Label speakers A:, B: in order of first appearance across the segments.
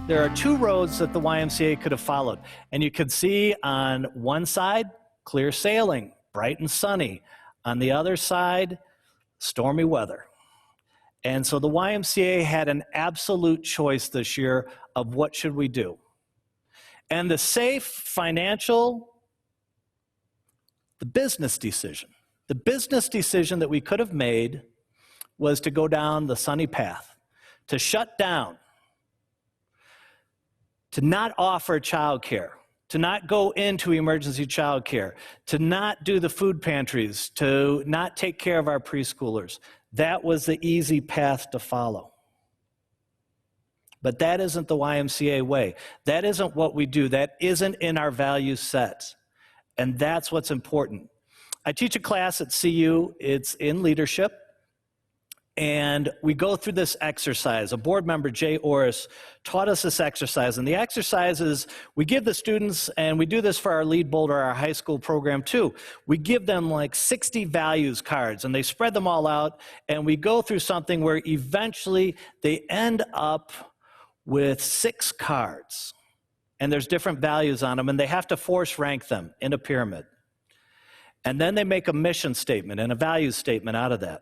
A: There are two roads that the YMCA could have followed. And you could see on one side, clear sailing, bright and sunny. On the other side, stormy weather. And so the YMCA had an absolute choice this year of what should we do. And the safe financial, the business decision that we could have made was to go down the sunny path, to shut down, to not offer childcare, to not go into emergency childcare, to not do the food pantries, to not take care of our preschoolers. That was the easy path to follow. But that isn't the YMCA way. That isn't what we do. That isn't in our value set. And that's what's important. I teach a class at CU. It's in leadership. And we go through this exercise. A board member, Jay Orris, taught us this exercise. And the exercise is we give the students, and we do this for our Lead Boulder, our high school program too, we give them like 60 values cards, and they spread them all out, and we go through something where eventually they end up with 6 cards. And there's different values on them, and they have to force rank them in a pyramid. And then they make a mission statement and a value statement out of that.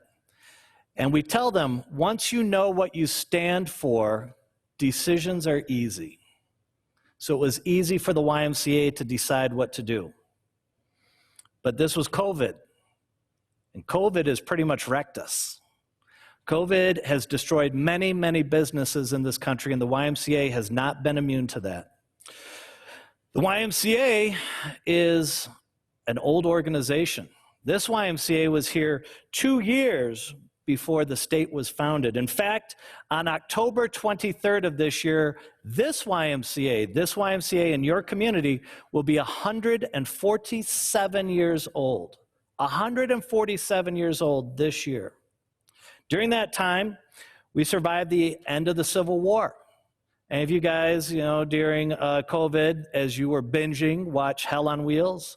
A: And we tell them, once you know what you stand for, decisions are easy. So it was easy for the YMCA to decide what to do. But this was COVID, and COVID has pretty much wrecked us. COVID has destroyed many, many businesses in this country, and the YMCA has not been immune to that. The YMCA is an old organization. This YMCA was here 2 years before the state was founded. In fact, on October 23rd of this year, this YMCA in your community will be 147 years old. 147 years old this year. During that time, we survived the end of the Civil War. And if you guys, during COVID, as you were binging, watch Hell on Wheels,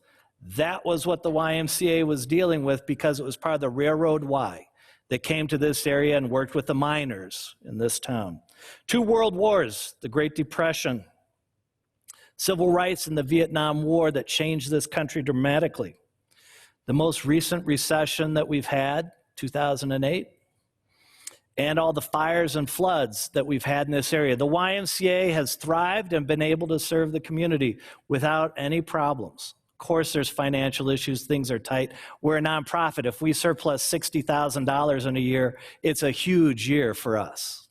A: that was what the YMCA was dealing with because it was part of the Railroad Y that came to this area and worked with the miners in this town. 2 world wars, the Great Depression, civil rights and the Vietnam War that changed this country dramatically. The most recent recession that we've had, 2008, and all the fires and floods that we've had in this area. The YMCA has thrived and been able to serve the community without any problems. Of course, there's financial issues, things are tight. We're a nonprofit. If we surplus $60,000 in a year, it's a huge year for us.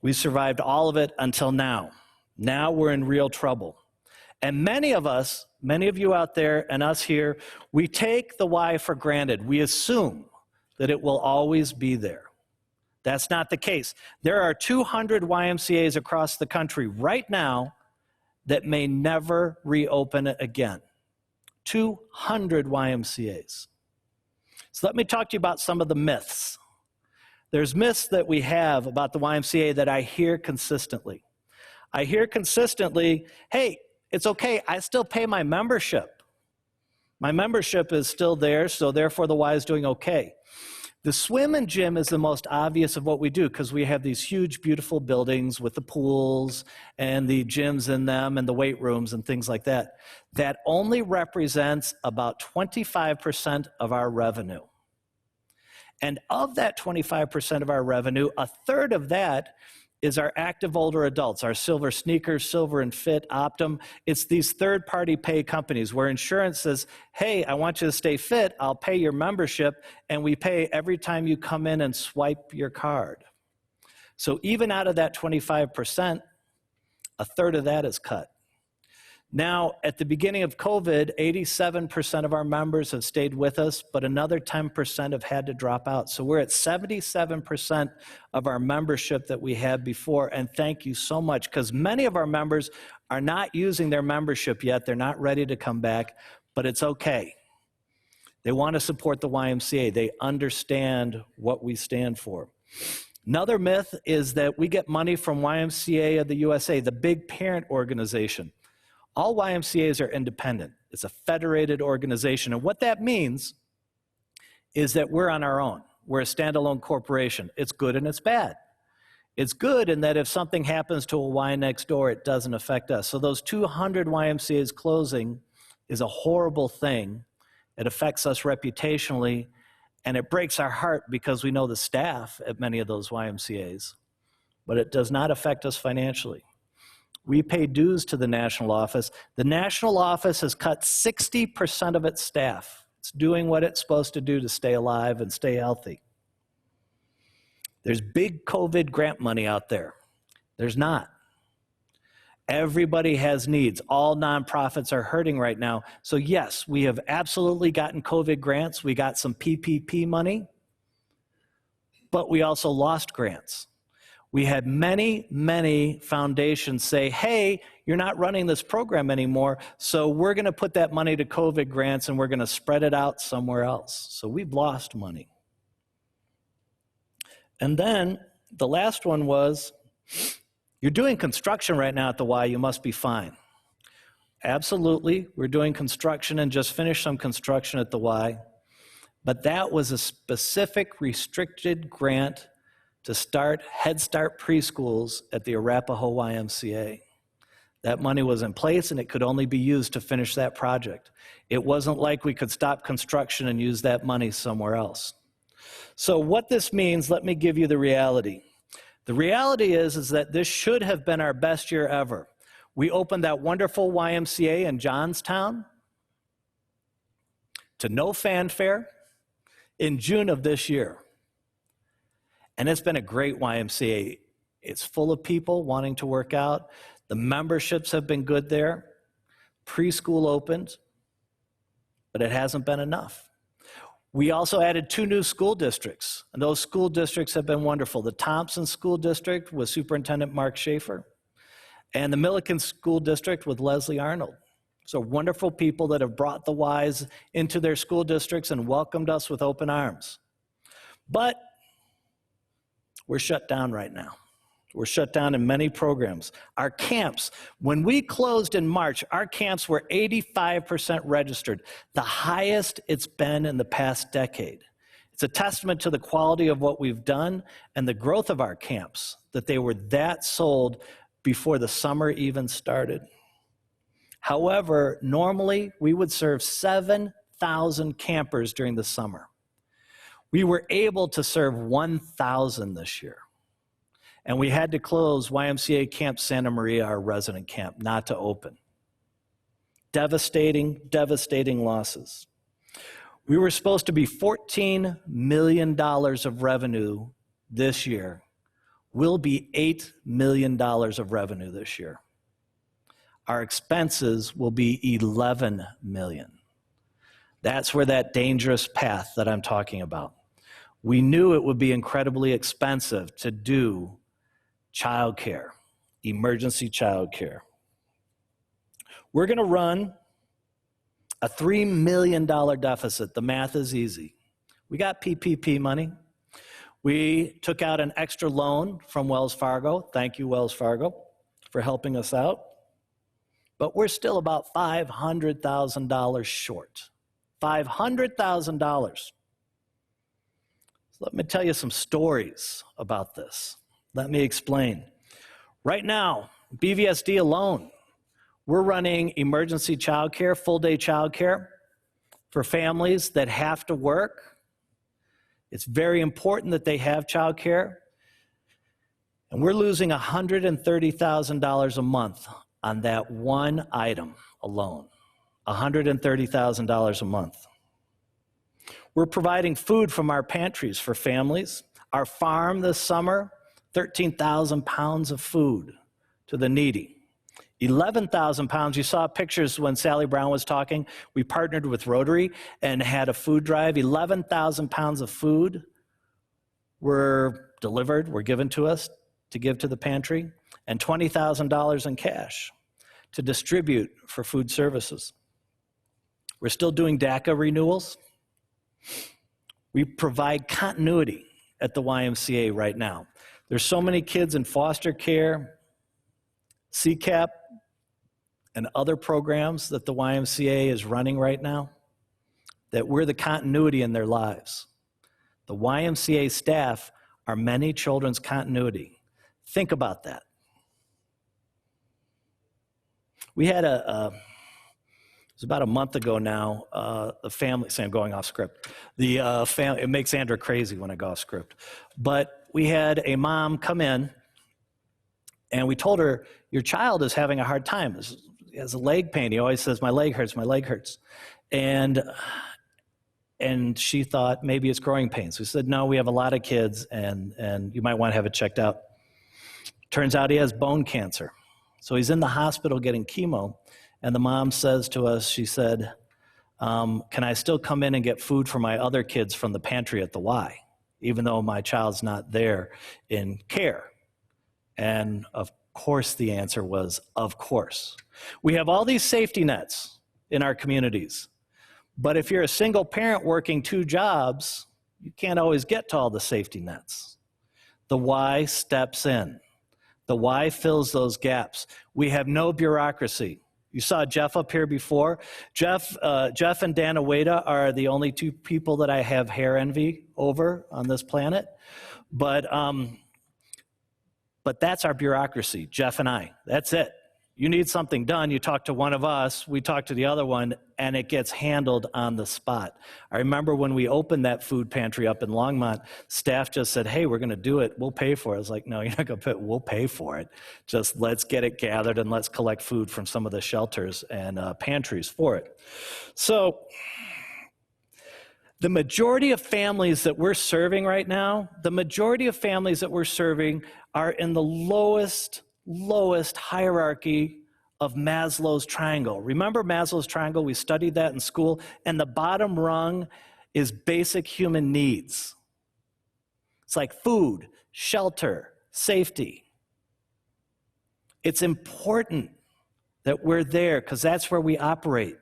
A: We survived all of it until now. Now we're in real trouble. And many of us, many of you out there and us here, we take the Y for granted. We assume that it will always be there. That's not the case. There are 200 YMCAs across the country right now that may never reopen it again. 200 YMCAs. So let me talk to you about some of the myths. There's myths that we have about the YMCA that I hear consistently. I hear consistently, hey, it's okay, I still pay my membership. My membership is still there, so therefore the Y is doing okay. The swim and gym is the most obvious of what we do because we have these huge, beautiful buildings with the pools and the gyms in them and the weight rooms and things like that. That only represents about 25% of our revenue. And of that 25% of our revenue, a third of that is our active older adults, our Silver Sneakers, Silver and Fit, Optum. It's these third-party pay companies where insurance says, hey, I want you to stay fit, I'll pay your membership, and we pay every time you come in and swipe your card. So even out of that 25%, a third of that is cut. Now, at the beginning of COVID, 87% of our members have stayed with us, but another 10% have had to drop out. So we're at 77% of our membership that we had before, and thank you so much, because many of our members are not using their membership yet. They're not ready to come back, but it's okay. They want to support the YMCA. They understand what we stand for. Another myth is that we get money from YMCA of the USA, the big parent organization. All YMCAs are independent. It's a federated organization. And what that means is that we're on our own. We're a standalone corporation. It's good and it's bad. It's good in that if something happens to a Y next door, it doesn't affect us. So those 200 YMCAs closing is a horrible thing. It affects us reputationally, and it breaks our heart because we know the staff at many of those YMCAs, but it does not affect us financially. We pay dues to the national office. The national office has cut 60% of its staff. It's doing what it's supposed to do to stay alive and stay healthy. There's big COVID grant money out there. There's not. Everybody has needs. All nonprofits are hurting right now. So yes, we have absolutely gotten COVID grants. We got some PPP money, but we also lost grants. We had many foundations say, hey, you're not running this program anymore, so we're going to put that money to COVID grants and we're going to spread it out somewhere else. So we've lost money. And then the last one was, you're doing construction right now at the Y, you must be fine. Absolutely, we're doing construction and just finished some construction at the Y, but that was a specific restricted grant to start Head Start preschools at the Arapahoe YMCA. That money was in place and it could only be used to finish that project. It wasn't like we could stop construction and use that money somewhere else. So what this means, let me give you the reality. The reality is that this should have been our best year ever. We opened that wonderful YMCA in Johnstown to no fanfare in June of this year. And it's been a great YMCA. It's full of people wanting to work out. The memberships have been good there. Preschool opened, but it hasn't been enough. We also added 2 new school districts, and those school districts have been wonderful. The Thompson School District with Superintendent Mark Schaefer, and the Milliken School District with Leslie Arnold. So wonderful people that have brought the Ys into their school districts and welcomed us with open arms. But we're shut down right now. We're shut down in many programs. Our camps, when we closed in March, our camps were 85% registered, the highest it's been in the past decade. It's a testament to the quality of what we've done and the growth of our camps, that they were that sold before the summer even started. However, normally we would serve 7,000 campers during the summer. We were able to serve 1,000 this year. And we had to close YMCA Camp Santa Maria, our resident camp, not to open. Devastating losses. We were supposed to be $14 million of revenue this year. We'll be $8 million of revenue this year. Our expenses will be $11 million. That's where that dangerous path that I'm talking about. We knew it would be incredibly expensive to do childcare, emergency childcare. We're going to run a $3 million deficit. The math is easy. We got PPP money. We took out an extra loan from Wells Fargo. Thank you, Wells Fargo, for helping us out. But we're still about $500,000 short. $500,000. So let me tell you some stories about this. Let me explain. Right now, BVSD alone, we're running emergency childcare, full-day childcare for families that have to work. It's very important that they have childcare. And we're losing $130,000 a month on that one item alone. $130,000 a month. We're providing food from our pantries for families. Our farm this summer, 13,000 pounds of food to the needy. 11,000 pounds, you saw pictures when Sally Brown was talking. We partnered with Rotary and had a food drive. 11,000 pounds of food were delivered, were given to us to give to the pantry, and $20,000 in cash to distribute for food services. We're still doing DACA renewals. We provide continuity at the YMCA right now. There's so many kids in foster care, CCAP, and other programs that the YMCA is running right now that we're the continuity in their lives. The YMCA staff are many children's continuity. Think about that. We had it was about a month ago now, the family, say I'm going off script. It makes Andrea crazy when I go off script. But we had a mom come in, and we told her, your child is having a hard time. He has a leg pain. He always says, my leg hurts, my leg hurts. And she thought maybe it's growing pains. We said, no, we have a lot of kids, and you might want to have it checked out. Turns out he has bone cancer. So he's in the hospital getting chemo, and the mom says to us, she said, can I still come in and get food for my other kids from the pantry at the Y, even though my child's not there in care? And of course the answer was, of course. We have all these safety nets in our communities, but if you're a single parent working 2 jobs, you can't always get to all the safety nets. The Y steps in. The Y fills those gaps. We have no bureaucracy. You saw Jeff up here before. Jeff and Dana Wada are the only 2 people that I have hair envy over on this planet. But that's our bureaucracy, Jeff and I. That's it. You need something done, you talk to one of us, we talk to the other one, and it gets handled on the spot. I remember when we opened that food pantry up in Longmont, staff just said, hey, we're going to do it, we'll pay for it. I was like, no, you're not going to pay it, we'll pay for it. Just let's get it gathered and let's collect food from some of the shelters and pantries for it. So the majority of families that we're serving right now, are in the lowest hierarchy of Maslow's triangle. Remember Maslow's triangle? We studied that in school. And the bottom rung is basic human needs. It's like food, shelter, safety. It's important that we're there because that's where we operate.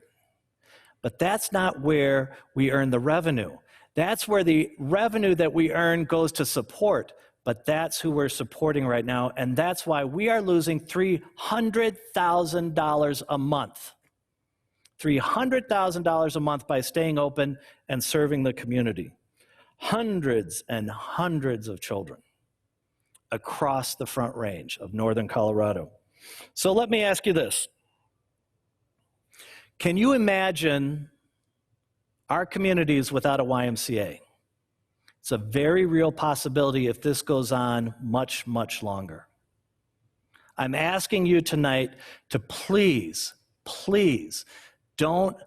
A: But that's not where we earn the revenue. That's where the revenue that we earn goes to support. But that's who we're supporting right now, and that's why we are losing $300,000 a month. $300,000 a month by staying open and serving the community. Hundreds and hundreds of children across the Front Range of northern Colorado. So let me ask you this. Can you imagine our communities without a YMCA? It's a very real possibility if this goes on much, much longer. I'm asking you tonight to please, please don't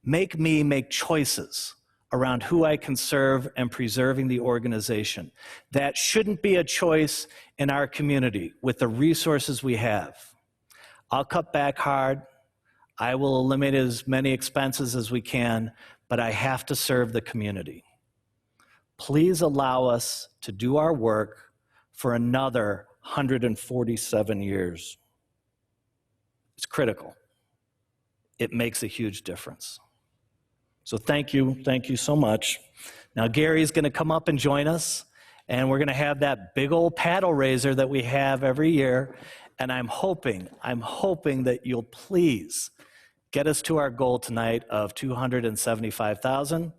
A: make me make choices around who I can serve and preserving the organization. That shouldn't be a choice in our community with the resources we have. I'll cut back hard. I will eliminate as many expenses as we can, but I have to serve the community. Please allow us to do our work for another 147 years. It's critical. It makes a huge difference. So thank you so much. Now Gary's going to come up and join us, and we're going to have that big old paddle raiser that we have every year, and I'm hoping that you'll please get us to our goal tonight of $275,000.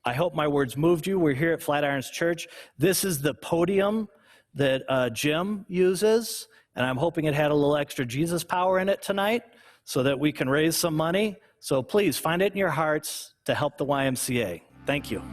A: I hope my words moved you. We're here at Flatirons Church. This is the podium that Jim uses, and I'm hoping it had a little extra Jesus power in it tonight so that we can raise some money. So please find it in your hearts to help the YMCA. Thank you.